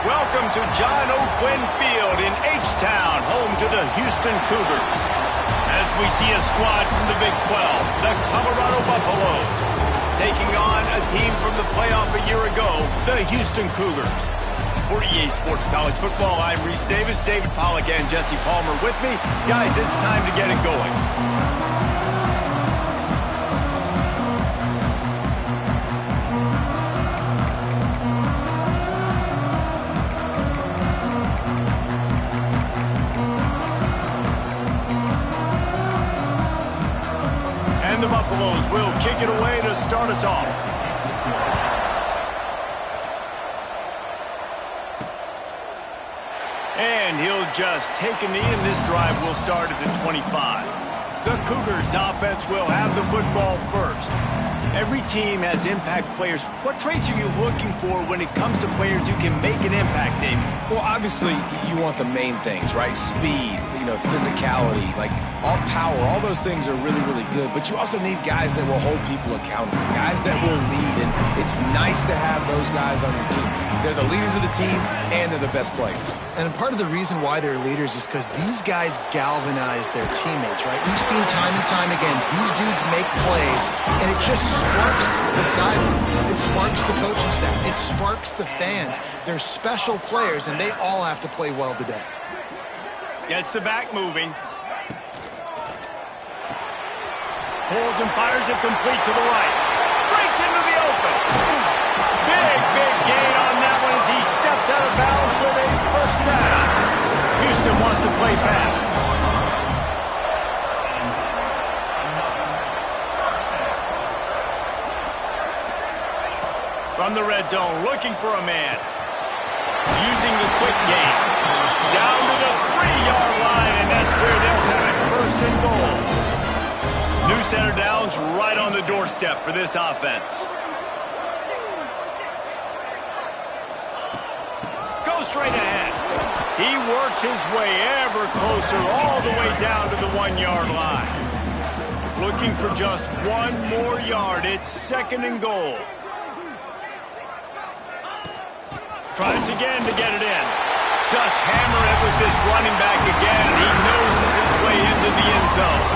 Welcome to John O'Quinn Field in H-Town, home to the Houston Cougars. As we see a squad from the Big 12, the Colorado Buffaloes, taking on a team from the playoff a year ago, the Houston Cougars. For EA Sports College Football, I'm Reese Davis, David Pollack, and Jesse Palmer with me. Guys, it's time to get it going. And the Buffaloes will kick it away to start us off. And he'll just take a knee, and this drive will start at the 25. The Cougars offense will have the football first. Every team has impact players. What traits are you looking for when it comes to players who can make an impact, David? Well, obviously, you want the main things, right? Speed, physicality, like all power, all those things are really, really good. But you also need guys that will hold people accountable, guys that will lead. And it's nice to have those guys on your team. They're the leaders of the team, and they're the best players. And part of the reason why they're leaders is because these guys galvanize their teammates, right? We've seen time and time again, these dudes make plays, and it just sparks the sideline. It sparks the coaching staff. It sparks the fans. They're special players, and they all have to play well today. Gets the back moving. Pulls and fires it complete to the right. Breaks into the open. Big gain on that one as he steps out of bounds with a first down. Houston wants to play fast. From the red zone, looking for a man. Using the quick game. Down to the 3-yard line, and that's where they'll have it, first and goal. New center downs right on the doorstep for this offense. Goes straight ahead. He works his way ever closer, all the way down to the 1-yard line. Looking for just one more yard. It's second and goal. Tries again to get it in. Just hammer it with this running back again, and he noses his way into the end zone.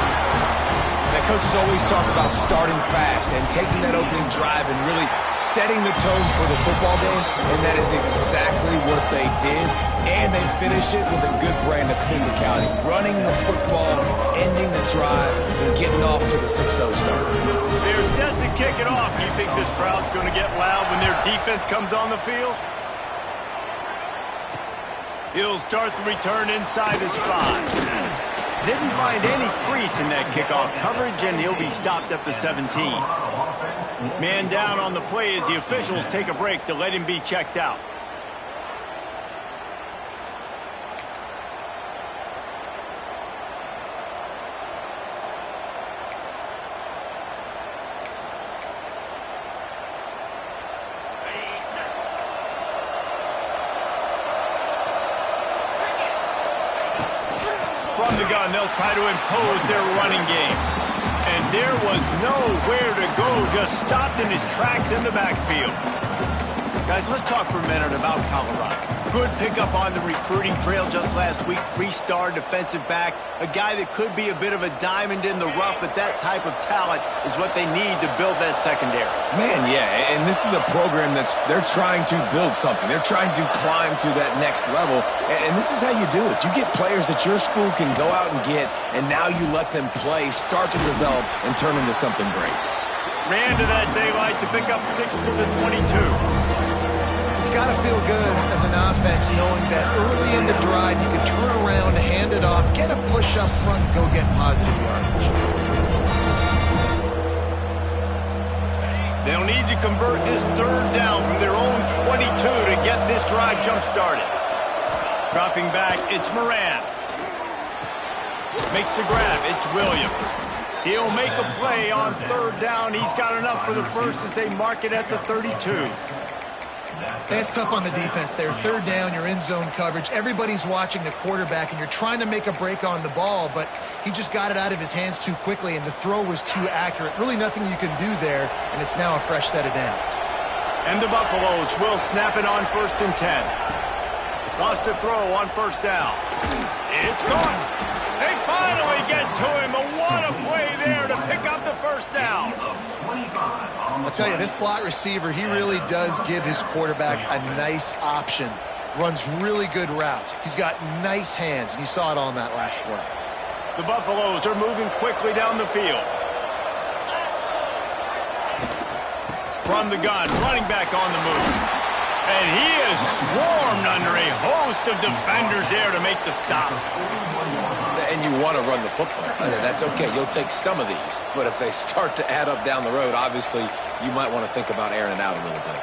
That coaches always talk about starting fast and taking that opening drive and really setting the tone for the football game, and that is exactly what they did, and they finish it with a good brand of physicality, running the football, ending the drive, and getting off to the 6-0 start. They're set to kick it off. You think this crowd's going to get loud when their defense comes on the field? He'll start the return inside his 5. Didn't find any crease in that kickoff coverage, and he'll be stopped at the 17. Man down on the play as the officials take a break to let him be checked out. From the gun, they'll try to impose their running game. And there was nowhere to go, just stopped in his tracks in the backfield. Guys, let's talk for a minute about Colorado. Good pickup on the recruiting trail just last week. 3-star defensive back. A guy that could be a bit of a diamond in the rough, but that type of talent is what they need to build that secondary. Man, yeah, and this is a program they're trying to build something. They're trying to climb to that next level, and this is how you do it. You get players that your school can go out and get, and now you let them play, start to develop, and turn into something great. Ran to that daylight to pick up 6 to the 22. It's got to feel good as an offense knowing that early in the drive you can turn around, hand it off, get a push up front, and go get positive yardage. They'll need to convert this third down from their own 22 to get this drive jump-started. Dropping back, it's Moran. Makes the grab, it's Williams. He'll make a play on third down. He's got enough for the first as they mark it at the 32. That's tough on the defense there. Third down, you're in zone coverage. Everybody's watching the quarterback, and you're trying to make a break on the ball, but he just got it out of his hands too quickly, and the throw was too accurate. Really nothing you can do there, and it's now a fresh set of downs. And the Buffaloes will snap it on 1st and 10. Lost to throw on first down. It's gone. They finally get to him. But what a play there to pick up the first down. I'll tell you, this slot receiver, he really does give his quarterback a nice option. Runs really good routes. He's got nice hands, and you saw it on that last play. The Buffaloes are moving quickly down the field. From the gun, running back on the move. And he is swarmed under a host of defenders there to make the stop. And you want to run the football. That's okay. You'll take some of these. But if they start to add up down the road, obviously, you might want to think about airing it out a little bit.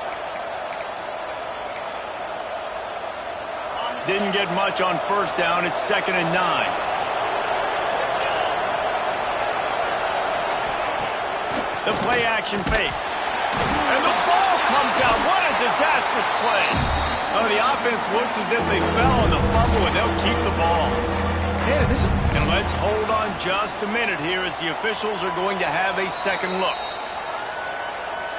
Didn't get much on first down. It's 2nd and 9. The play action fake. And the ball comes out. What a disastrous play. Oh, the offense looks as if they fell on the fumble, and they'll keep the ball. Man, and let's hold on just a minute here as the officials are going to have a second look.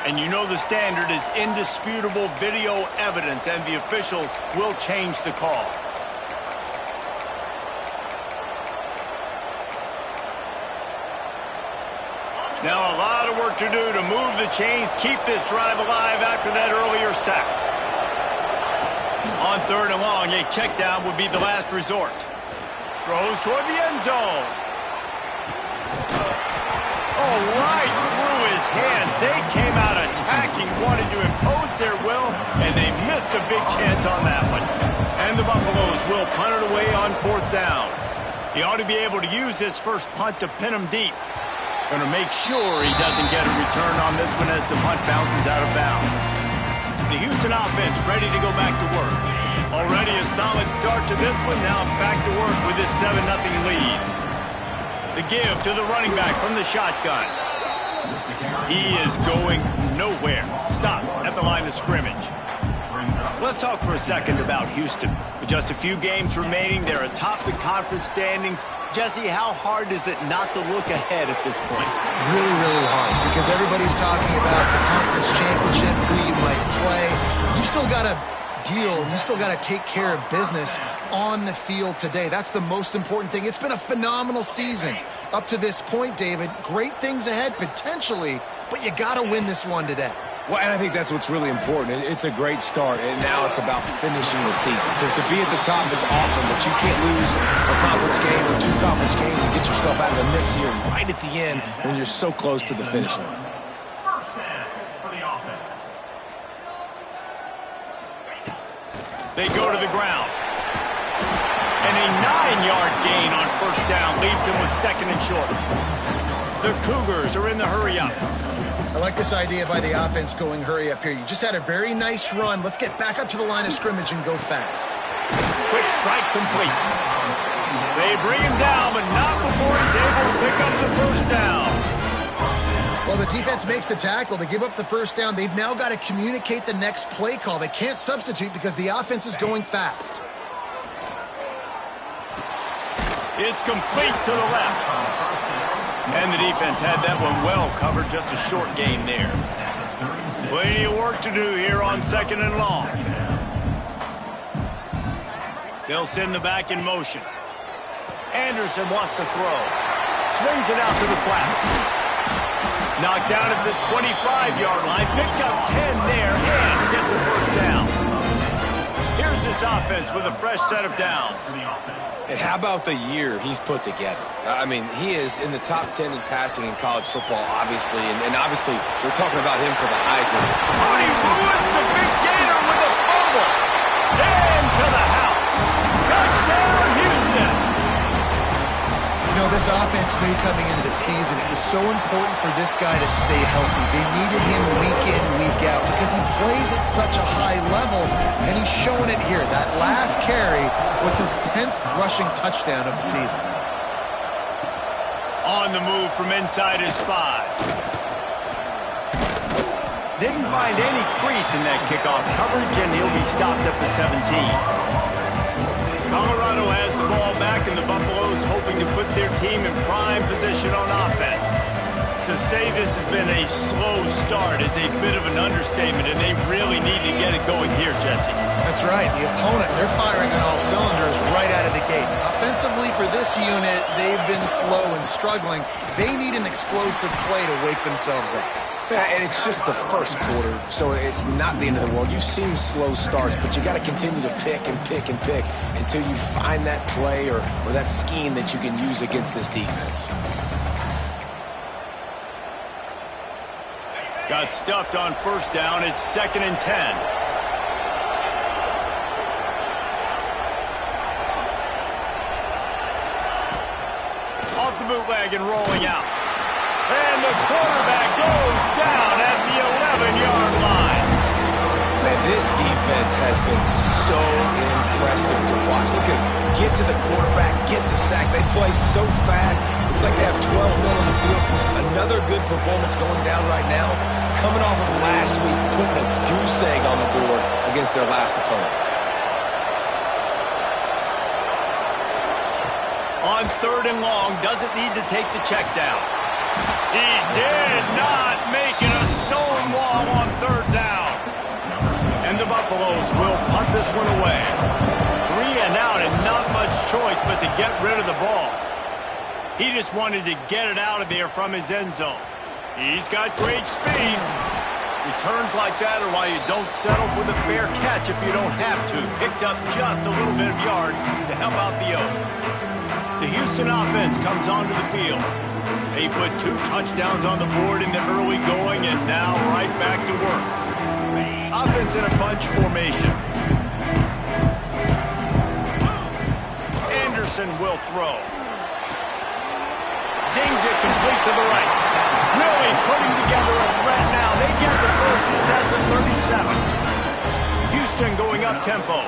And you know the standard is indisputable video evidence, and the officials will change the call. Now a lot of work to do to move the chains, keep this drive alive after that earlier sack. On 3rd and long, a check down would be the last resort. Throws toward the end zone. Oh, right through his hands. They came out attacking, wanted to impose their will, and they missed a big chance on that one. And the Buffaloes will punt it away on 4th down. He ought to be able to use his first punt to pin him deep. Going to make sure he doesn't get a return on this one as the punt bounces out of bounds. The Houston offense ready to go back to work. Already a solid start to this one. Now back to work with this 7-0 lead. The give to the running back from the shotgun. He is going nowhere. Stop at the line of scrimmage. Let's talk for a second about Houston. With just a few games remaining, they're atop the conference standings. Jesse, how hard is it not to look ahead at this point? Really, really hard, because everybody's talking about the conference championship, who you might play. You still got to deal. You still got to take care of business on the field today. That's the most important thing. It's been a phenomenal season up to this point, David. Great things ahead, potentially, but you got to win this one today. Well, and I think that's what's really important. It's a great start, and now it's about finishing the season. To be at the top is awesome, but you can't lose a conference game or 2 conference games and get yourself out of the mix here right at the end when you're so close to the finish line. They go to the ground. And a 9-yard gain on first down leaves him with 2nd and short. The Cougars are in the hurry-up. I like this idea by the offense going hurry up here. You just had a very nice run. Let's get back up to the line of scrimmage and go fast. Quick strike complete. They bring him down, but not before he's able to pick up the first down. Well, the defense makes the tackle. They give up the first down. They've now got to communicate the next play call. They can't substitute because the offense is going fast. It's complete to the left. And the defense had that one well covered, just a short gain there. Plenty of work to do here on 2nd and long. They'll send the back in motion. Anderson wants to throw. Swings it out to the flat. Knocked down at the 25-yard line. Picked up 10 there and gets a first down. Here's this offense with a fresh set of downs. And how about the year he's put together? I mean, he is in the top 10 in passing in college football, obviously. And obviously, we're talking about him for the Heisman. Oh, he ruins the big gainer with a fumble. And to the house. Touchdown, Houston. You know, this offense knew coming into the season it was so important for this guy to stay healthy. They needed him week in, week out because he plays at such a high level, and he's showing it here. That last carry was his 10th rushing touchdown of the season. On the move from inside his 5. Didn't find any crease in that kickoff coverage, and he'll be stopped at the 17. Colorado has the ball back, and the Buffaloes hoping to put their team in prime position on offense. To say this has been a slow start is a bit of an understatement, and they really need to get it going here, Jesse. That's right. The opponent, they're firing on all cylinders right out of the gate. Offensively, for this unit, they've been slow and struggling. They need an explosive play to wake themselves up. Yeah, and it's just the first quarter, so it's not the end of the world. You've seen slow starts, but you got to continue to pick and pick and pick until you find that play or that scheme that you can use against this defense. Got stuffed on first down. It's 2nd and 10. Off the bootleg and rolling out. And the quarterback goes down at the 11-yard line. Man, this defense has been so impressive to watch. Look at them. Get to the quarterback, get the sack. They play so fast. It's like they have 12 men on the field. Another good performance going down right now. Coming off of last week, putting a goose egg on the board against their last opponent. On 3rd and long, doesn't need to take the check down. He did not make it a stonewall on 3rd down. And the Buffaloes will punt this one away. 3 and out and not much choice but to get rid of the ball. He just wanted to get it out of there from his end zone. He's got great speed. Returns like that are why you don't settle for the fair catch if you don't have to. Picks up just a little bit of yards to help out the O. The Houston offense comes onto the field. They put 2 touchdowns on the board in the early going and now right back to work. Offense in a bunch formation. Anderson will throw. Zings it complete to the right. Really putting together a threat now. They get the first. It's at the 37. Houston going up tempo.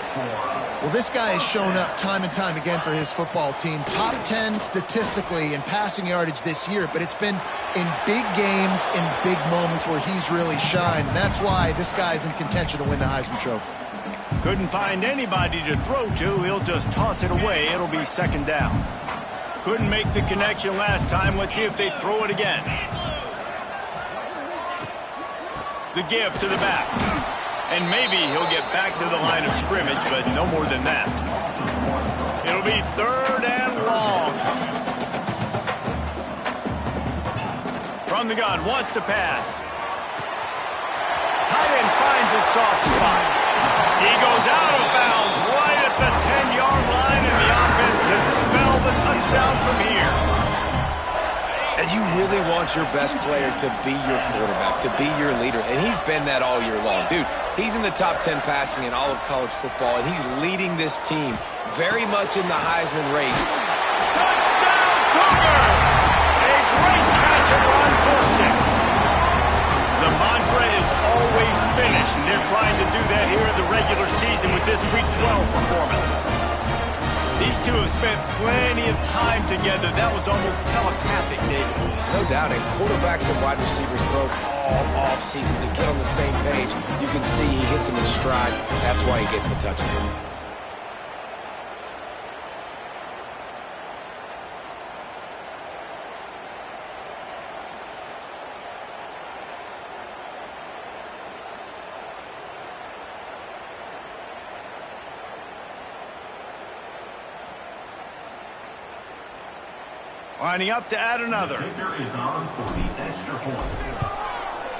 Well, this guy has shown up time and time again for his football team. Top 10 statistically in passing yardage this year, but it's been in big games, in big moments where he's really shined. And that's why this guy's in contention to win the Heisman Trophy. Couldn't find anybody to throw to. He'll just toss it away. It'll be 2nd down. Couldn't make the connection last time. Let's see if they throw it again. The give to the back. And maybe he'll get back to the line of scrimmage, but no more than that. It'll be 3rd and long. From the gun, wants to pass. Tight end finds a soft spot. He goes out of bounds right at the 10-yard line, and the offense can smell the touchdown from here. And you really want your best player to be your quarterback, to be your leader, and he's been that all year long. Dude, he's in the top 10 passing in all of college football, and he's leading this team very much in the Heisman race. Touchdown, Cougar! A great catch and run for 6. The mantra is always finish, and they're trying to do that here in the regular season with this Week 12 performance. These two have spent plenty of time together. That was almost telepathic, David. No doubt, and quarterbacks and wide receivers throw all off-season to get on the same page. You can see he hits him in stride. That's why he gets the touchdown. Lining up to add another.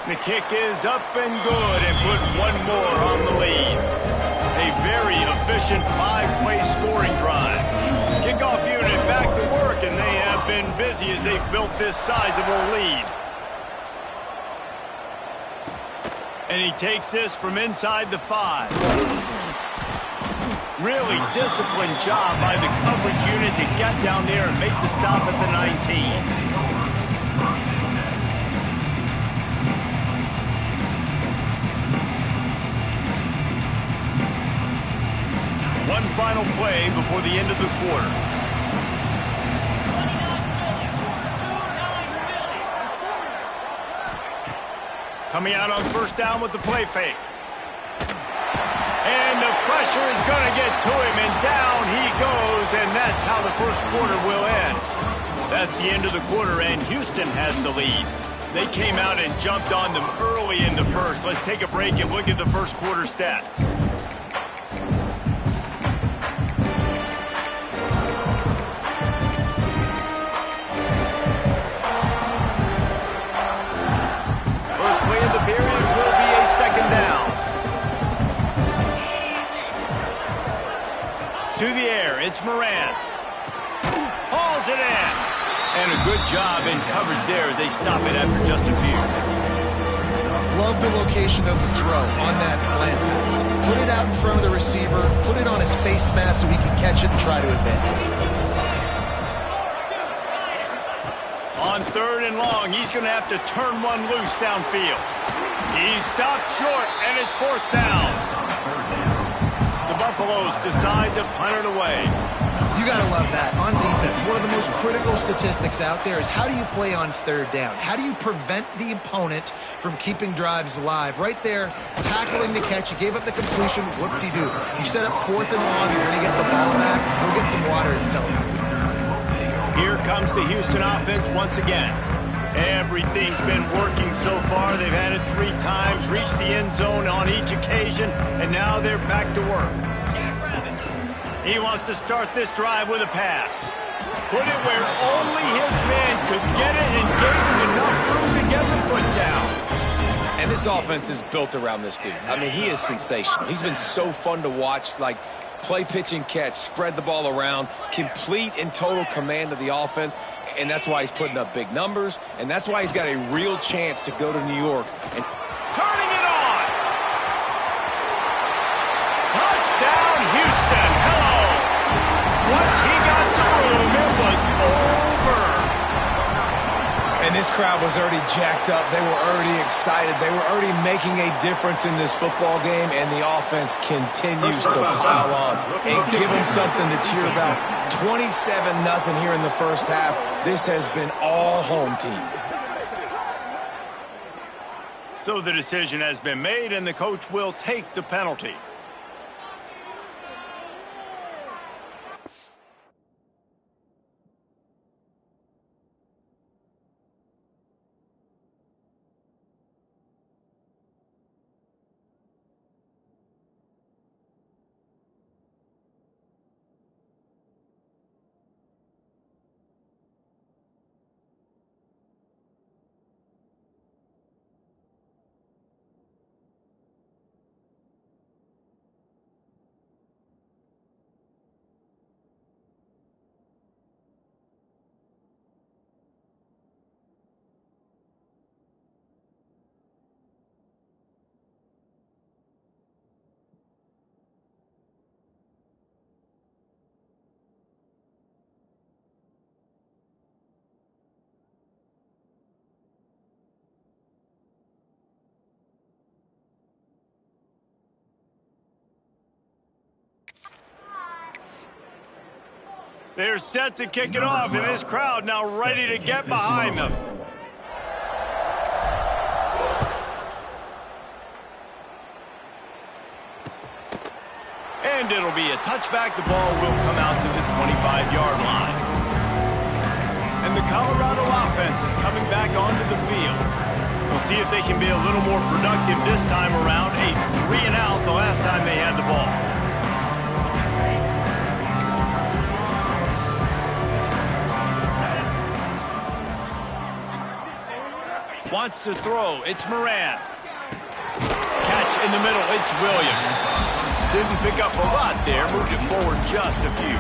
The kick is up and good and put one more on the lead. A very efficient 5-play scoring drive. Kickoff unit back to work, and they have been busy as they've built this sizable lead. And he takes this from inside the 5. Really disciplined job by the coverage unit to get down there and make the stop at the 19. One final play before the end of the quarter. Coming out on first down with the play fake. And the pressure is going to get to him, and down he goes, and that's how the first quarter will end. That's the end of the quarter, and Houston has the lead. They came out and jumped on them early in the first. Let's take a break and look at the first quarter stats. To the air, it's Moran. Hauls it in. And a good job in coverage there as they stop it after just a few. Love the location of the throw on that slant pass. Put it out in front of the receiver, put it on his face mask so he can catch it and try to advance. On 3rd and long, he's going to have to turn one loose downfield. He stopped short, and it's 4th down. The Buffaloes decide to punt it away. You got to love that. On defense, one of the most critical statistics out there is how do you play on 3rd down? How do you prevent the opponent from keeping drives alive? Right there, tackling the catch. You gave up the completion. Whoop-de-doo. You set up 4th and long. You're going to get the ball back. Go get some water and celebrate. Here comes the Houston offense once again. Everything's been working so far. They've had it 3 times, reached the end zone on each occasion, and now they're back to work. He wants to start this drive with a pass. Put it where only his man could get it and gave him enough room to get the foot down. And this offense is built around this dude. I mean, he is sensational. He's been so fun to watch, like play, pitch, and catch, spread the ball around, complete and total command of the offense. And that's why he's putting up big numbers, and that's why he's got a real chance to go to New York. And turning it on! Touchdown, Houston! Hello! Once he got some room, it was over. And this crowd was already jacked up. They were already excited. They were already making a difference in this football game, and the offense continues to pile on and give them something to cheer about. 27-0 here in the first half. This has been all home team. So the decision has been made, and the coach will take the penalty. They're set to kick it off, and this crowd now ready to get behind them. And it'll be a touchback. The ball will come out to the 25-yard line. And the Colorado offense is coming back onto the field. We'll see if they can be a little more productive this time around. A 3-and-out the last time they had the ball. Wants to throw. It's Moran. Catch in the middle. It's Williams. Didn't pick up a lot there. Moved it forward just a few.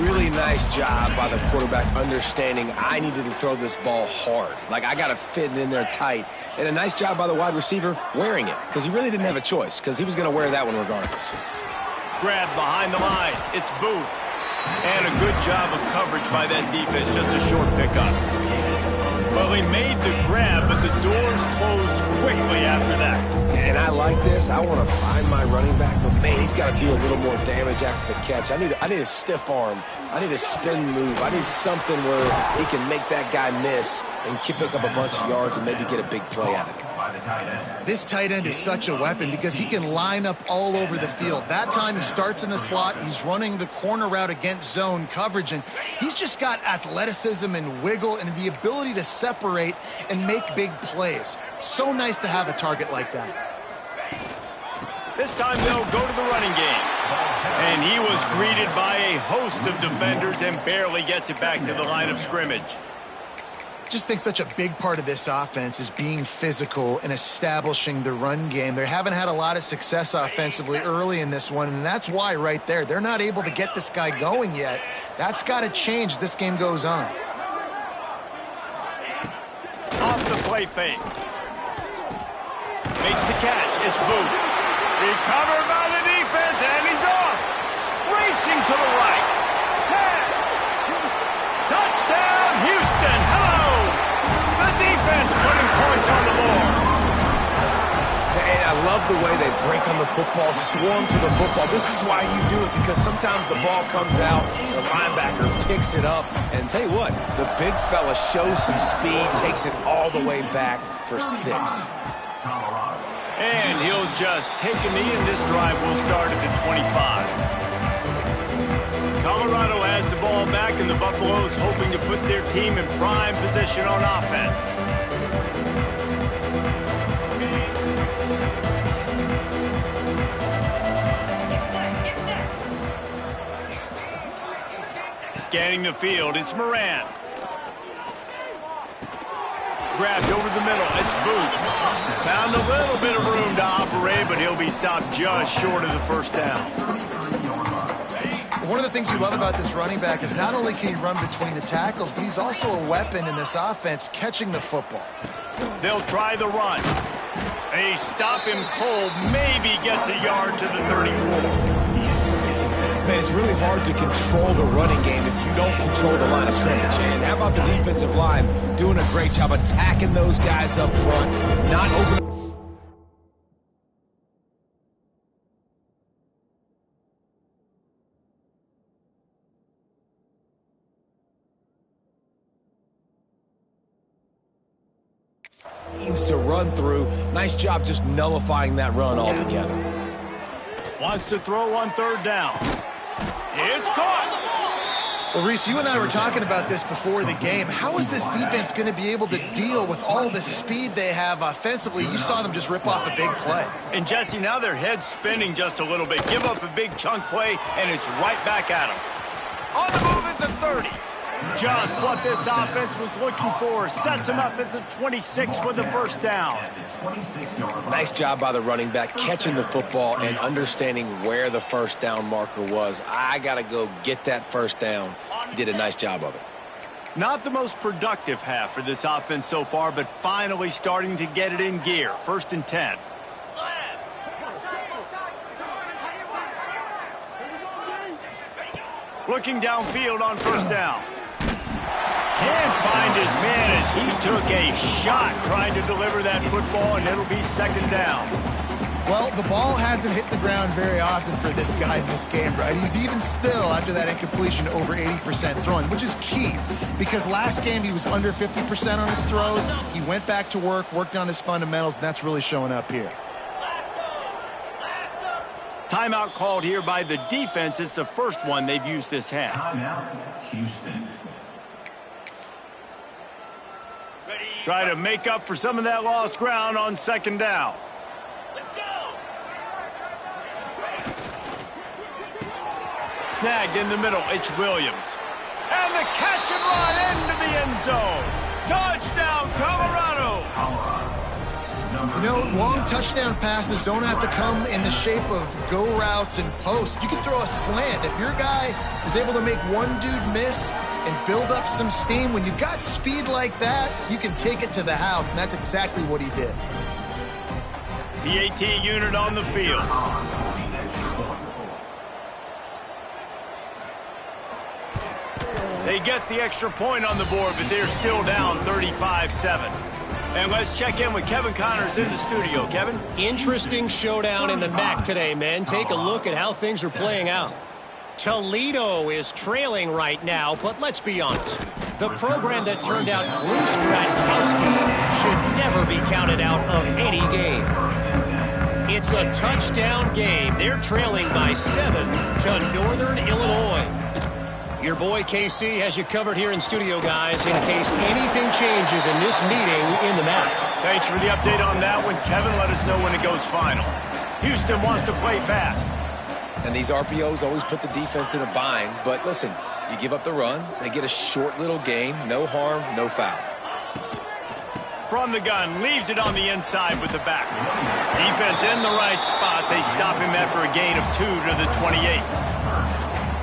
Really nice job by the quarterback understanding I needed to throw this ball hard. Like, I got to fit it in there tight. And a nice job by the wide receiver wearing it, because he really didn't have a choice, because he was going to wear that one regardless. Grab behind the line. It's Booth. And a good job of coverage by that defense. Just a short pickup. Well, he made the grab, but the doors closed quickly after that. And I like this. I want to find my running back, but man, he's got to do a little more damage after the catch. I need a stiff arm. I need a spin move. I need something where he can make that guy miss and pick up a bunch of yards and maybe get a big play out of it. This tight end is such a weapon because he can line up all over the field. That time he starts in the slot. He's running the corner route against zone coverage, and he's just got athleticism and wiggle and the ability to separate and make big plays. So nice to have a target like that. This time they'll go to the running game. And he was greeted by a host of defenders and barely gets it back to the line of scrimmage. Just think such a big part of this offense is being physical and establishing the run game. They haven't had a lot of success offensively early in this one, and that's why right there. They're not able to get this guy going yet. That's got to change as this game goes on. Off the play fake. Makes the catch. It's Booth. Recovered by the defense, and he's off. Racing to the right. 10. Touchdown, Houston. Hello. The defense putting points on the board. And I love the way they break on the football, swarm to the football. This is why you do it, because sometimes the ball comes out, the linebacker picks it up, and tell you what, the big fella shows some speed, takes it all the way back for 6. And he'll just take a knee, and this drive will start at the 25. Colorado has the ball back, and the Buffaloes hoping to put their team in prime position on offense. Scanning the field, it's Moran. Grabbed over the middle, it's Booth. Found a little bit of room to operate, but he'll be stopped just short of the first down. One of the things you love about this running back is not only can he run between the tackles, but he's also a weapon in this offense catching the football. They'll try the run. They stop him cold, maybe gets a yard to the 34. Man, it's really hard to control the running game if you don't control the line of scrimmage. And how about the defensive line doing a great job attacking those guys up front, not opening. To run through. Nice job just nullifying that run altogether. Wants to throw on third down. It's caught. Well, Reese, you and I were talking about this before the game. How is this defense going to be able to deal with all the speed they have offensively? You saw them just rip off a big play. And, Jesse, now their head's spinning just a little bit. Give up a big chunk play, and it's right back at them. On the move at the 30. Just what this offense was looking for. Sets him up at the 26 with the first down. Nice job by the running back catching the football and understanding where the first down marker was. I got to go get that first down. He did a nice job of it. Not the most productive half for this offense so far, but finally starting to get it in gear. 1st and 10. Looking downfield on first down. Can't find his man as he took a shot trying to deliver that football, and it'll be 2nd down. Well, the ball hasn't hit the ground very often for this guy in this game, right? He's even still, after that incompletion, over 80% throwing, which is key because last game he was under 50% on his throws. He went back to work, worked on his fundamentals, and that's really showing up here. Timeout called here by the defense. It's the first one they've used this half. Timeout, Houston. Try to make up for some of that lost ground on 2nd down. Let's go. Snagged in the middle. It's Williams. And the catch and run into the end zone. Touchdown, Colorado. You know, long touchdown passes don't have to come in the shape of go routes and posts. You can throw a slant. If your guy is able to make one dude miss and build up some steam, when you've got speed like that, you can take it to the house, and that's exactly what he did. The AT unit on the field. They get the extra point on the board, but they're still down 35-7. And let's check in with Kevin Connors in the studio. Kevin? Interesting showdown in the MAC today, men. Take a look at how things are playing out. Toledo is trailing right now, but let's be honest. The program that turned out Bruce Gradkowski should never be counted out of any game. It's a touchdown game. They're trailing by 7 to Northern Illinois. Your boy KC has you covered here in studio, guys, in case anything changes in this meeting in the MAC. Thanks for the update on that one, Kevin. Let us know when it goes final. Houston wants to play fast. And these RPOs always put the defense in a bind. But listen, you give up the run, they get a short little gain, no harm, no foul. From the gun, leaves it on the inside with the back. Defense in the right spot. They stop him after a gain of 2 to the 28.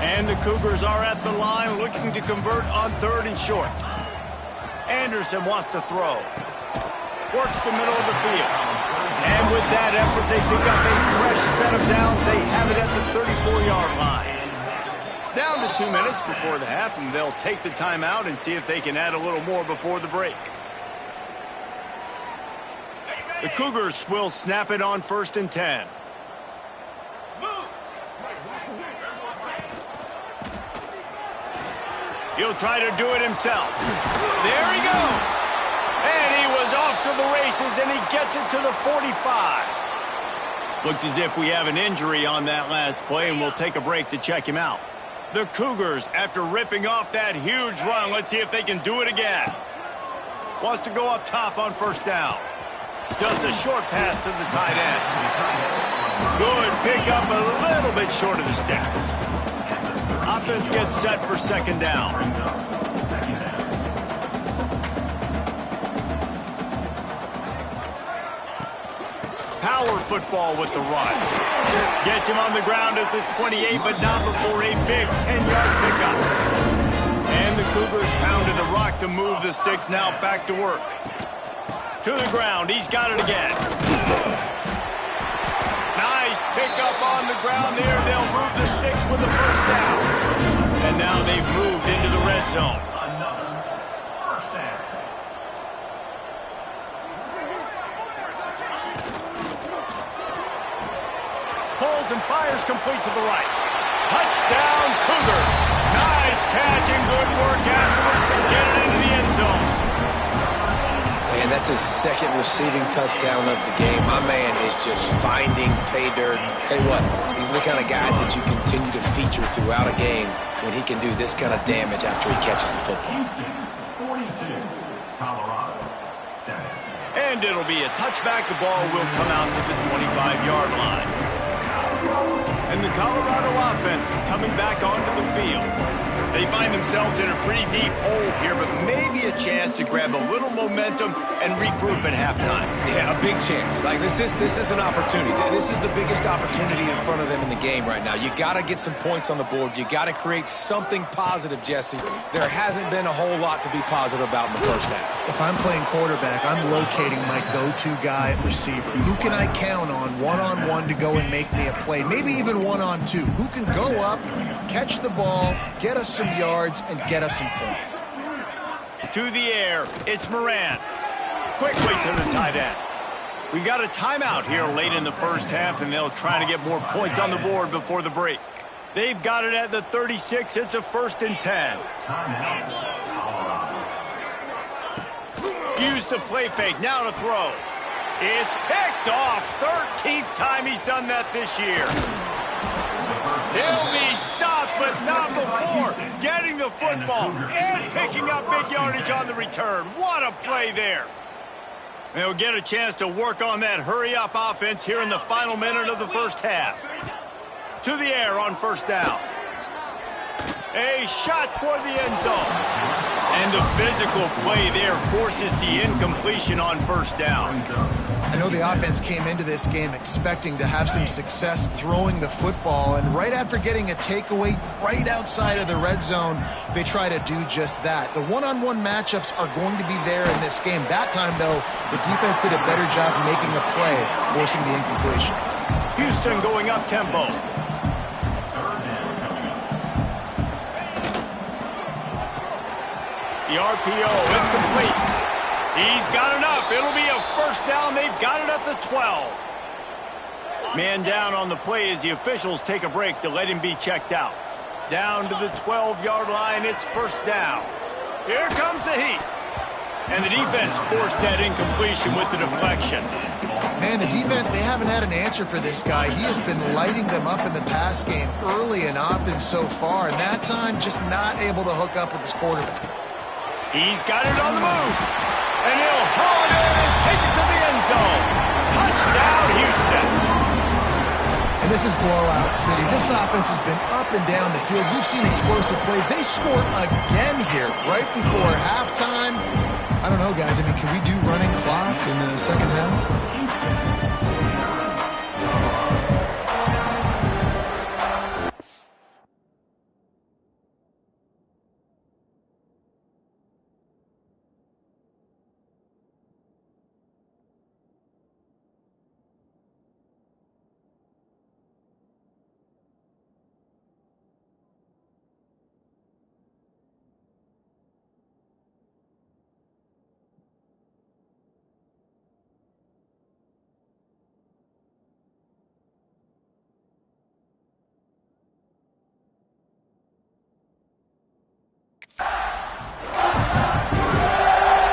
And the Cougars are at the line looking to convert on 3rd and short. Anderson wants to throw. Works the middle of the field. And with that effort, they pick up a fresh set of downs. They have it at the 34-yard line. Down to 2 minutes before the half, and they'll take the timeout and see if they can add a little more before the break. The Cougars will snap it on 1st and 10. He'll try to do it himself. There he goes. And he was off to the races, and he gets it to the 45. Looks as if we have an injury on that last play, and we'll take a break to check him out. The Cougars, after ripping off that huge run, let's see if they can do it again. Wants to go up top on 1st down. Just a short pass to the tight end. Good pickup, a little bit short of the sticks. Offense gets set for 2nd down. Power football with the run. Gets him on the ground at the 28, but not before a big 10-yard pickup. And the Cougars pounded the rock to move the sticks, now back to work. To the ground, he's got it again. Nice pickup on the ground there. They'll move the sticks with the 1st down. And now they've moved into the red zone. Pulls and fires complete to the right. Touchdown, Cougars. Nice catch and good work afterwards to get it into the end zone. And that's his 2nd receiving touchdown of the game. My man is just finding pay dirt. Tell you what, these are the kind of guys that you continue to feature throughout a game when he can do this kind of damage after he catches the football. 42, Colorado, 7. And it'll be a touchback. The ball will come out to the 25-yard line. And the Colorado offense is coming back onto the field. They find themselves in a pretty deep hole here, but maybe a chance to grab a little momentum and regroup at halftime. Yeah, a big chance. Like this is an opportunity. This is the biggest opportunity in front of them in the game right now. You got to get some points on the board. You got to create something positive, Jesse. There hasn't been a whole lot to be positive about in the 1st half. If I'm playing quarterback, I'm locating my go-to guy at receiver. Who can I count on one-on-one to go and make me a play? Maybe even one-on-two. Who can go up, catch the ball, get us some yards, and get us some points. To the air, it's Moran. Quickly to the tight end. We got a timeout here late in the 1st half, and they'll try to get more points on the board before the break. They've got it at the 36. It's a 1st and 10. Use the play fake. Now to throw. It's picked off. 13th time he's done that this year. He'll be stopped, but not before getting the football and picking up big yardage on the return. What a play there. They'll get a chance to work on that hurry-up offense here in the final minute of the 1st half. To the air on 1st down. A shot toward the end zone. And the physical play there forces the incompletion on 1st down. I know the offense came into this game expecting to have some success throwing the football, and right after getting a takeaway right outside of the red zone, they try to do just that. The one-on-one matchups are going to be there in this game. That time, though, the defense did a better job making a play, forcing the incompletion. Houston going up tempo. The RPO, it's complete. He's got enough. It'll be a 1st down. They've got it at the 12. Man down on the play as the officials take a break to let him be checked out. Down to the 12-yard line. It's 1st down. Here comes the heat. And the defense forced that incompletion with the deflection. Man, the defense, they haven't had an answer for this guy. He has been lighting them up in the pass game early and often so far, and that time just not able to hook up with his quarterback. He's got it on the move. And he'll haul it in and take it to the end zone. Touchdown, Houston. And this is blowout city. This offense has been up and down the field. We've seen explosive plays. They scored again here right before halftime. I don't know, guys. I mean, can we do running clock in the second half?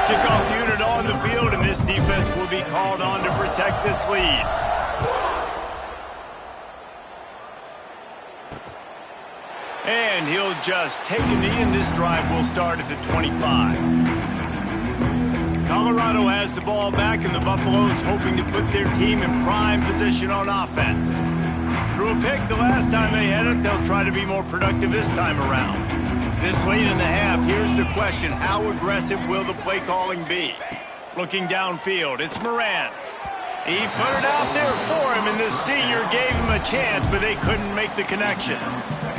Kickoff unit on the field, and this defense will be called on to protect this lead. And he'll just take a knee, and this drive will start at the 25. Colorado has the ball back, and the Buffaloes hoping to put their team in prime position on offense. Through a pick the last time they had it, they'll try to be more productive this time around. This late in the half, here's the question: how aggressive will the play calling be? Looking downfield, it's Moran. He put it out there for him, and the senior gave him a chance, but they couldn't make the connection.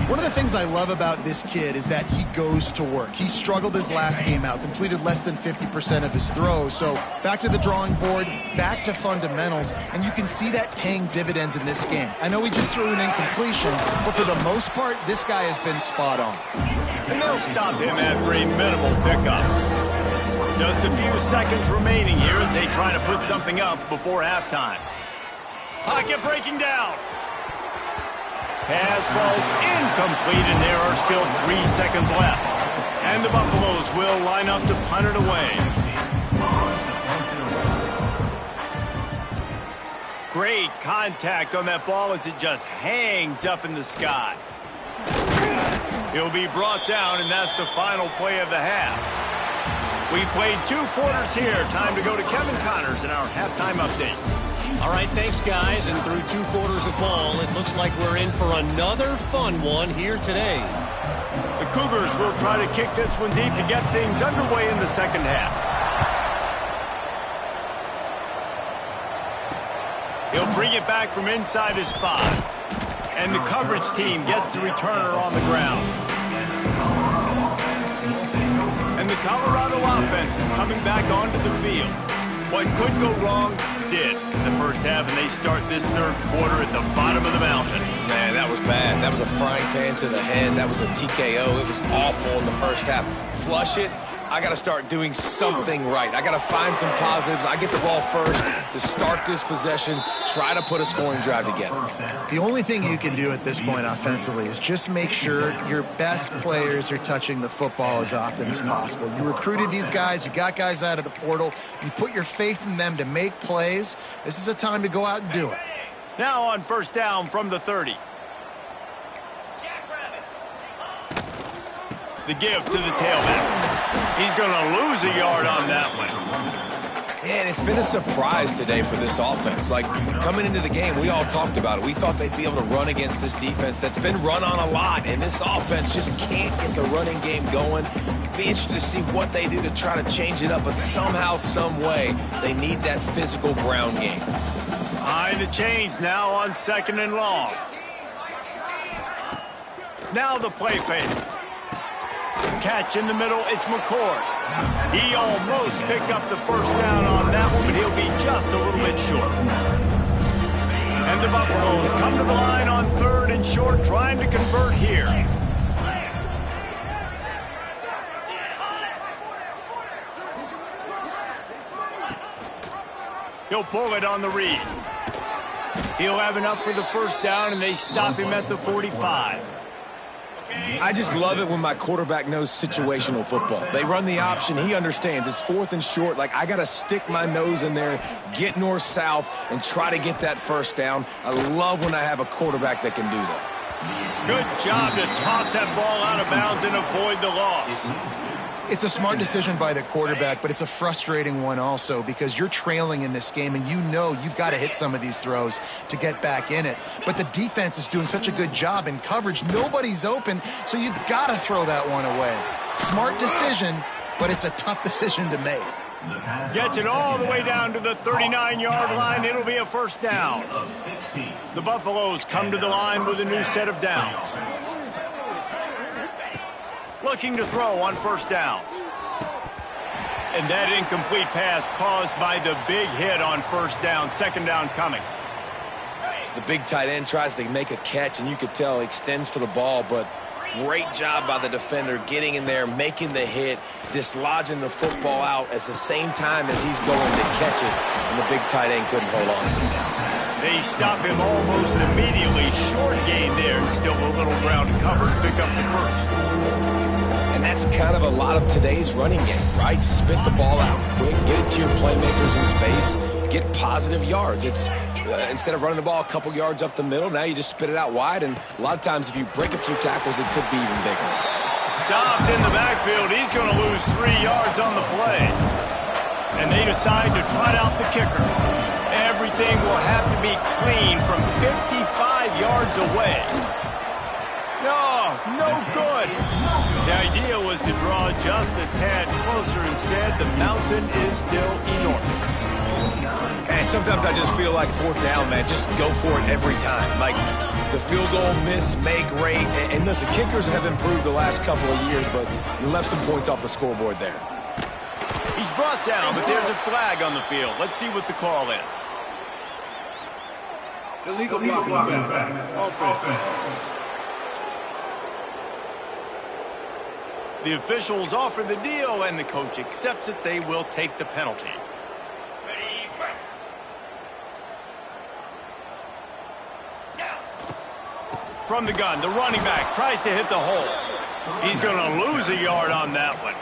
One of the things I love about this kid is that he goes to work. He struggled his last game out, completed less than 50% of his throws. So back to the drawing board, back to fundamentals, and you can see that paying dividends in this game. I know he just threw an incompletion, but for the most part, this guy has been spot on. And they'll stop him after a minimal pickup. Just a few seconds remaining here as they try to put something up before halftime. Pocket breaking down. Pass falls incomplete, and there are still 3 seconds left. And the Buffaloes will line up to punt it away. Great contact on that ball as it just hangs up in the sky. He'll be brought down, and that's the final play of the half. We've played 2 quarters here. Time to go to Kevin Connors in our halftime update. All right, thanks, guys. And through 2 quarters of ball, it looks like we're in for another fun one here today. The Cougars will try to kick this one deep to get things underway in the second half. He'll bring it back from inside his 5. And the coverage team gets the returner on the ground. And the Colorado offense is coming back onto the field. What could go wrong did in the first half, and they start this third quarter at the bottom of the mountain. Man, that was bad. That was a frying pan to the head. That was a TKO. It was awful in the first half. Flush it. I got to start doing something right. I got to find some positives. I get the ball first to start this possession, try to put a scoring drive together. The only thing you can do at this point offensively is just make sure your best players are touching the football as often as possible. You recruited these guys. You got guys out of the portal. You put your faith in them to make plays. This is a time to go out and do it. Now on first down from the 30. The give to the tailback. He's going to lose a yard on that one. Man, it's been a surprise today for this offense. Like, coming into the game, we all talked about it. We thought they'd be able to run against this defense that's been run on a lot, and this offense just can't get the running game going. Be interested to see what they do to try to change it up, but somehow, some way, they need that physical ground game. Behind the chains now on 2nd and long. Now the play fake. Catch in the middle, it's McCord. He almost picked up the first down on that one, but he'll be just a little bit short. And the Buffaloes come to the line on 3rd and short, trying to convert here. He'll pull it on the read. He'll have enough for the first down, and they stop him at the 45. I just love it when my quarterback knows situational football. They run the option. He understands. It's 4th and short. Like, I got to stick my nose in there, get north-south, and try to get that first down. I love when I have a quarterback that can do that. Good job to toss that ball out of bounds and avoid the loss. It's a smart decision by the quarterback, but it's a frustrating one also because you're trailing in this game and you know you've got to hit some of these throws to get back in it. But the defense is doing such a good job in coverage. Nobody's open, so you've got to throw that one away. Smart decision, but it's a tough decision to make. Gets it all the way down to the 39-yard line. It'll be a first down. The Buffaloes come to the line with a new set of downs. Looking to throw on first down. And that incomplete pass caused by the big hit on first down. Second down coming. The big tight end tries to make a catch, and you could tell he extends for the ball, but great job by the defender getting in there, making the hit, dislodging the football out at the same time as he's going to catch it, and the big tight end couldn't hold on to it. They stop him almost immediately. Short gain there, and still a little ground to cover to pick up the first. And that's kind of a lot of today's running game, right? Spit the ball out quick, get it to your playmakers in space, get positive yards. It's instead of running the ball a couple yards up the middle, now you just spit it out wide, and a lot of times if you break a few tackles, it could be even bigger. Stopped in the backfield. He's going to lose 3 yards on the play. And they decide to trot out the kicker. Everything will have to be clean from 55 yards away. No good. The idea was to draw just a tad closer. Instead, the mountain is still enormous. And sometimes I just feel like fourth down, man, just go for it every time. Like the field goal miss, make rate. And listen, kickers have improved the last couple of years, but you left some points off the scoreboard there. He's brought down, but there's a flag on the field. Let's see what the call is. Illegal blocking back. Offense. The officials offer the deal, and the coach accepts it. They will take the penalty. From the gun, the running back tries to hit the hole. He's going to lose a yard on that one.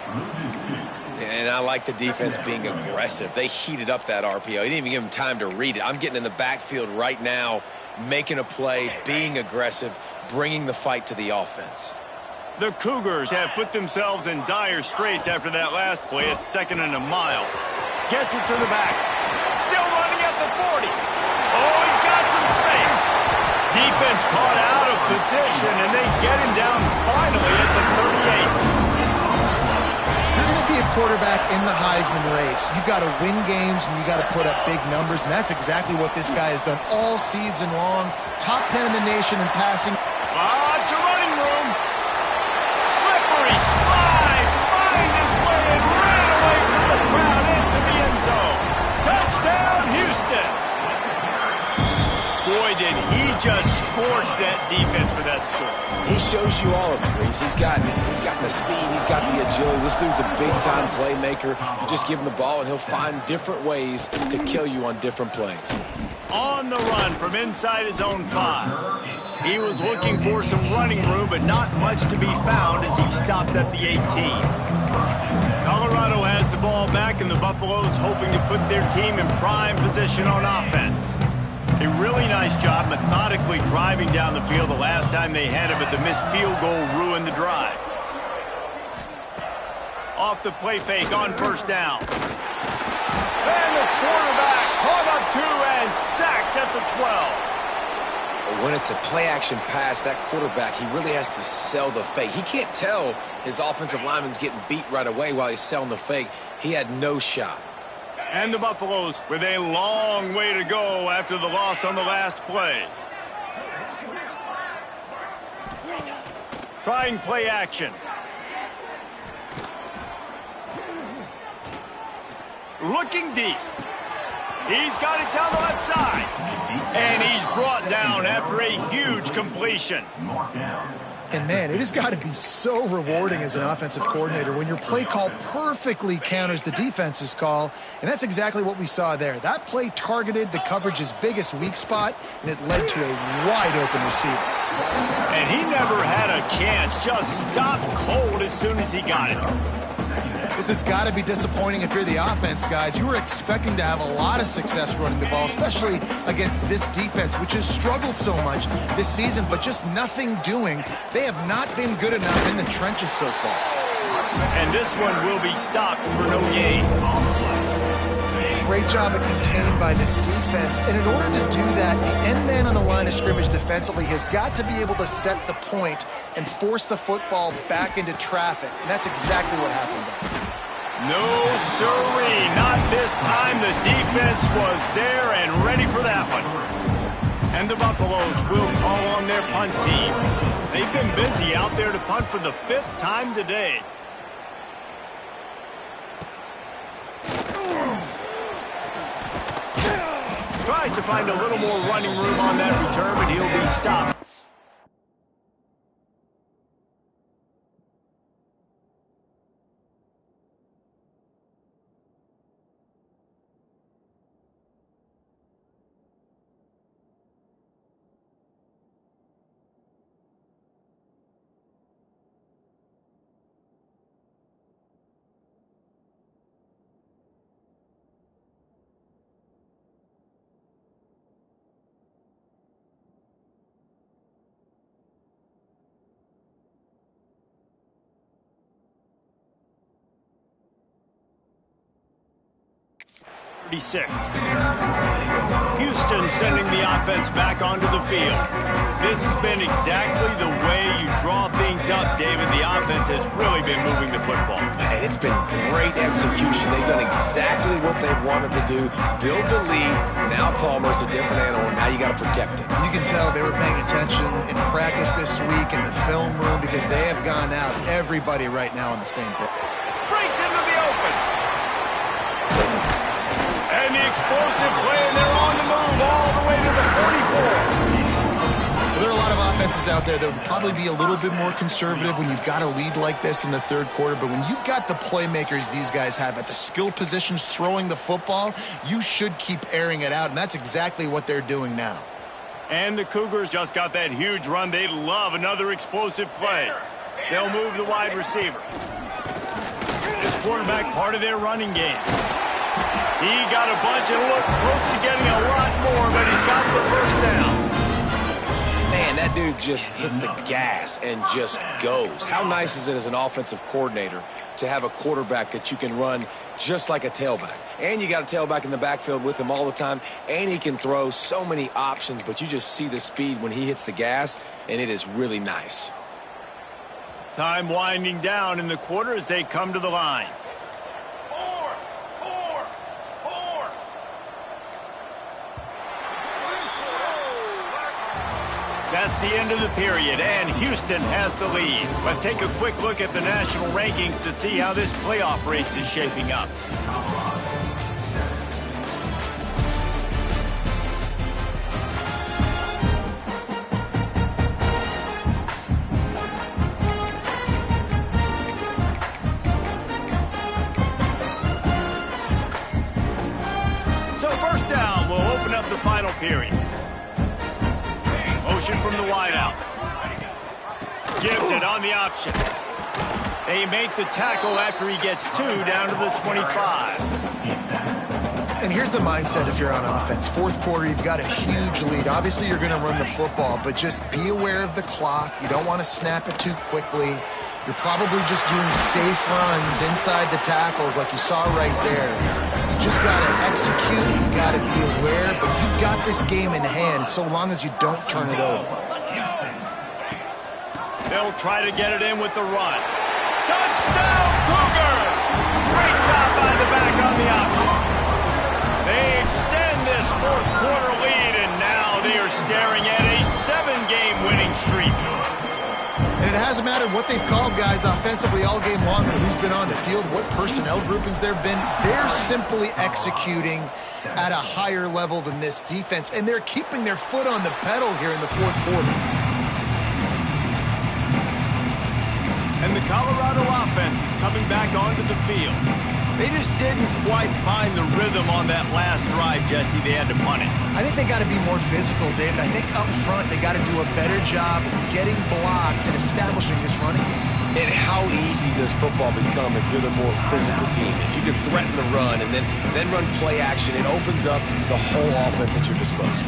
And I like the defense being aggressive. They heated up that RPO. He didn't even give him time to read it. I'm getting in the backfield right now, making a play, being aggressive, bringing the fight to the offense. The Cougars have put themselves in dire straits after that last play. It's 2nd and a mile. Gets it to the back. Still running at the 40. Oh, he's got some space. Defense caught out of position, and they get him down finally at the 38. You're going to be a quarterback in the Heisman race. You've got to win games, and you've got to put up big numbers, and that's exactly what this guy has done all season long. Top 10 in the nation in passing. It's a running room. Slippery slide. Find his way and ran away from the crowd into the end zone. Touchdown, Houston. Boy, did he just scorch that defense for that score. He shows you all of it, Reese. He's got the speed. He's got the agility. This dude's a big-time playmaker. You just give him the ball, and he'll find different ways to kill you on different plays. On the run from inside his own 5. He was looking for some running room, but not much to be found as he stopped at the 18. Colorado has the ball back, and the Buffaloes hoping to put their team in prime position on offense. A really nice job methodically driving down the field the last time they had it, but the missed field goal ruined the drive. Off the play fake on first down. And the quarterback caught up 2 and sacked at the 12. When it's a play-action pass, that quarterback, he really has to sell the fake. He can't tell his offensive lineman's getting beat right away while he's selling the fake. He had no shot. And the Buffaloes with a long way to go after the loss on the last play. Trying play action. Looking deep. He's got it down the left side. And he's brought down after a huge completion. And, man, it has got to be so rewarding as an offensive coordinator when your play call perfectly counters the defense's call, and that's exactly what we saw there. That play targeted the coverage's biggest weak spot, and it led to a wide-open receiver. And he never had a chance, just stopped cold as soon as he got it. This has got to be disappointing if you're the offense, guys. You were expecting to have a lot of success running the ball, especially against this defense, which has struggled so much this season, but just nothing doing. They have not been good enough in the trenches so far. And this one will be stopped for no gain. Great job of contained by this defense. And in order to do that, the end man on the line of scrimmage defensively has got to be able to set the point and force the football back into traffic. And that's exactly what happened there. No, sirree, not this time. The defense was there and ready for that one. And the Buffaloes will call on their punt team. They've been busy out there to punt for the 5th time today. Tries to find a little more running room on that return, but he'll be stopped. Houston sending the offense back onto the field. This has been exactly the way you draw things up, David. The offense has really been moving the football. And it's been great execution. They've done exactly what they've wanted to do. Build the lead. Now Palmer's a different animal. Now you got to protect it. You can tell they were paying attention in practice this week in the film room because they have gone out, everybody right now on the same page. Breaks into the open. And the explosive play, and they're on the move all the way to the 44. Well, there are a lot of offenses out there that would probably be a little bit more conservative when you've got a lead like this in the 3rd quarter, but when you've got the playmakers these guys have at the skill positions throwing the football, you should keep airing it out, and that's exactly what they're doing now. And the Cougars just got that huge run. They love another explosive play. They'll move the wide receiver. This quarterback part of their running game. He got a bunch and looked close to getting a lot more, but he's got the 1st down. Man, that dude just hits the gas and just goes. How nice is it as an offensive coordinator to have a quarterback that you can run just like a tailback? And you got a tailback in the backfield with him all the time, and he can throw so many options, but you just see the speed when he hits the gas, and it is really nice. Time winding down in the quarter as they come to the line. That's the end of the period, and Houston has the lead. Let's take a quick look at the national rankings to see how this playoff race is shaping up. So 1st down will open up the final period. Motion from the wideout. Gives it on the option. They make the tackle after he gets 2 down to the 25. And here's the mindset if you're on offense. 4th quarter, you've got a huge lead. Obviously, you're going to run the football, but just be aware of the clock. You don't want to snap it too quickly. You're probably just doing safe runs inside the tackles like you saw right there. You just got to execute. You got to be aware, but you've got this game in hand so long as you don't turn it over. They'll try to get it in with the run. Touchdown, Cougar! Great job by the back on the option. They extend this 4th quarter lead, and now they are staring at a 7-game winning streak. And it hasn't mattered what they've called guys offensively all game long or who's been on the field, what personnel groupings there have been. They're simply executing at a higher level than this defense, and they're keeping their foot on the pedal here in the 4th quarter. And the Colorado offense is coming back onto the field. They just didn't quite find the rhythm on that last drive, Jesse. They had to punt it. I think they got to be more physical, David. I think up front they got to do a better job getting blocks and establishing this running game. And how easy does football become if you're the more physical team? If you can threaten the run and then run play action, it opens up the whole offense at your disposal.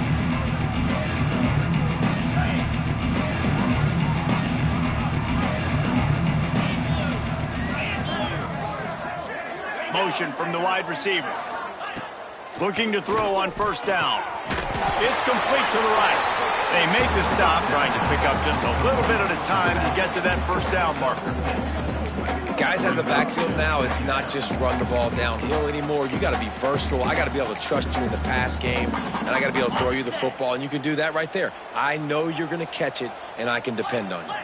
Motion from the wide receiver. Looking to throw on 1st down. It's complete to the right. They make the stop, trying to pick up just a little bit at a time to get to that 1st down marker. Guys out of the backfield now, it's not just run the ball downhill anymore. You got to be versatile. I got to be able to trust you in the pass game, and I got to be able to throw you the football, and you can do that right there. I know you're going to catch it, and I can depend on you.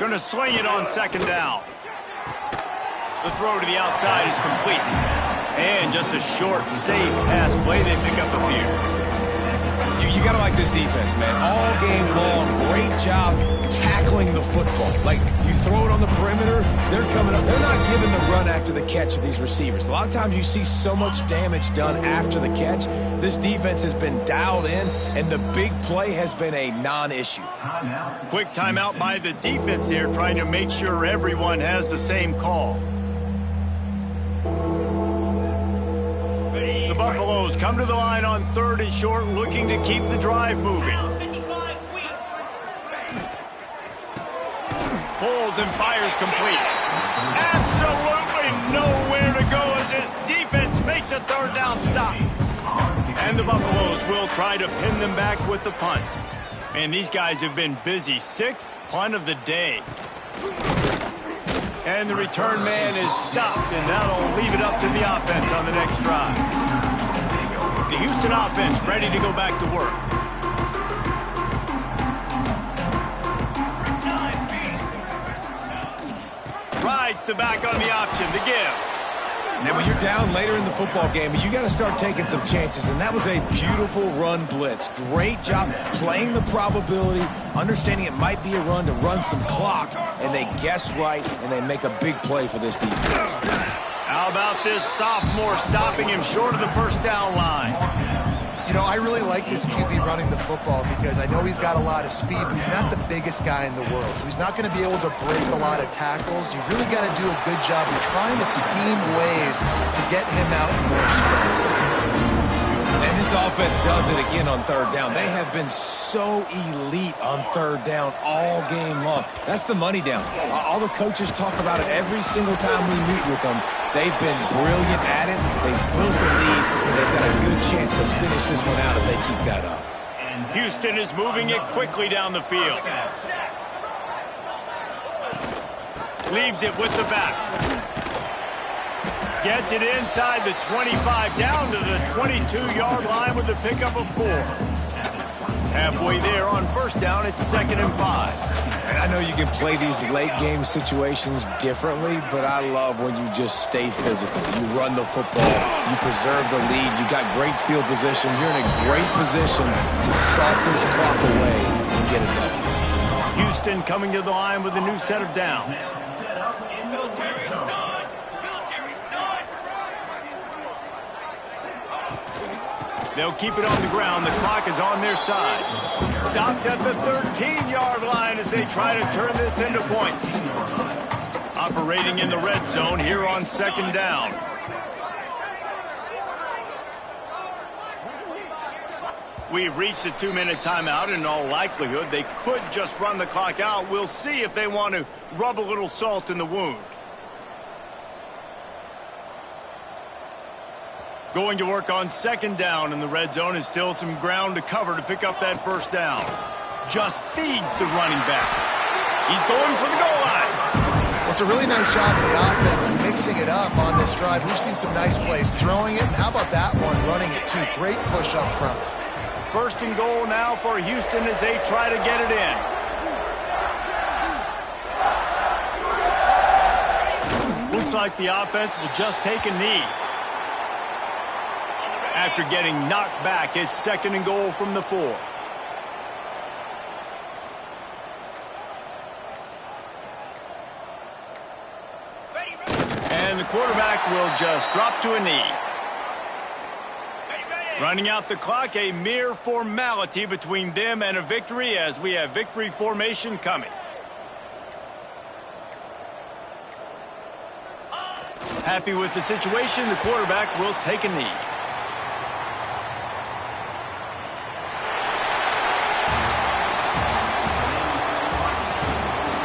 Going to sling it on second down. The throw to the outside is complete. And just a short, safe pass play. They pick up a few. You got to like this defense, man. All game long, great job tackling the football. Like, you throw it on the perimeter, they're coming up. They're not giving the run after the catch of these receivers. A lot of times you see so much damage done after the catch. This defense has been dialed in, and the big play has been a non-issue. Quick timeout by the defense here, trying to make sure everyone has the same call. The Buffaloes come to the line on 3rd and short, looking to keep the drive moving. Pulls and fires complete. Absolutely nowhere to go as this defense makes a 3rd down stop. And the Buffaloes will try to pin them back with the punt. And these guys have been busy. 6th punt of the day. And the return man is stopped, and that'll leave it up to the offense on the next drive. The Houston offense ready to go back to work. Rides the back on the option, the give. Now, when you're down later in the football game, you got to start taking some chances, and that was a beautiful run blitz. Great job playing the probability, understanding it might be a run to run some clock, and they guess right, and they make a big play for this defense. How about this sophomore stopping him short of the 1st down line? You know, I really like this QB running the football because I know he's got a lot of speed, but he's not the biggest guy in the world. So he's not going to be able to break a lot of tackles. You really got to do a good job of trying to scheme ways to get him out in more space. And this offense does it again on 3rd down. They have been so elite on 3rd down all game long. That's the money down. All the coaches talk about it every single time we meet with them. They've been brilliant at it. They've built the lead, and they've got a good chance to finish this one out if they keep that up. Houston is moving it quickly down the field. Leaves it with the back. Gets it inside the 25, down to the 22-yard line with the pickup of 4. Halfway there on 1st down, it's 2nd and 5. And I know you can play these late-game situations differently, but I love when you just stay physical. You run the football, you preserve the lead, you got great field position. You're in a great position to salt this clock away and get it done. Houston coming to the line with a new set of downs. They'll keep it on the ground. The clock is on their side. Stopped at the 13-yard line as they try to turn this into points. Operating in the red zone here on 2nd down. We've reached a 2-minute timeout, and in all likelihood, they could just run the clock out. We'll see if they want to rub a little salt in the wound. Going to work on 2nd down in the red zone is still some ground to cover to pick up that 1st down. Just feeds the running back. He's going for the goal line. Well, it's a really nice job of the offense mixing it up on this drive. We've seen some nice plays throwing it, and how about that one running it too? Great push up front. 1st and goal now for Houston as they try to get it in. Looks like the offense will just take a knee. After getting knocked back, it's 2nd and goal from the 4. And the quarterback will just drop to a knee. Running out the clock, a mere formality between them and a victory as we have victory formation coming. Happy with the situation, the quarterback will take a knee.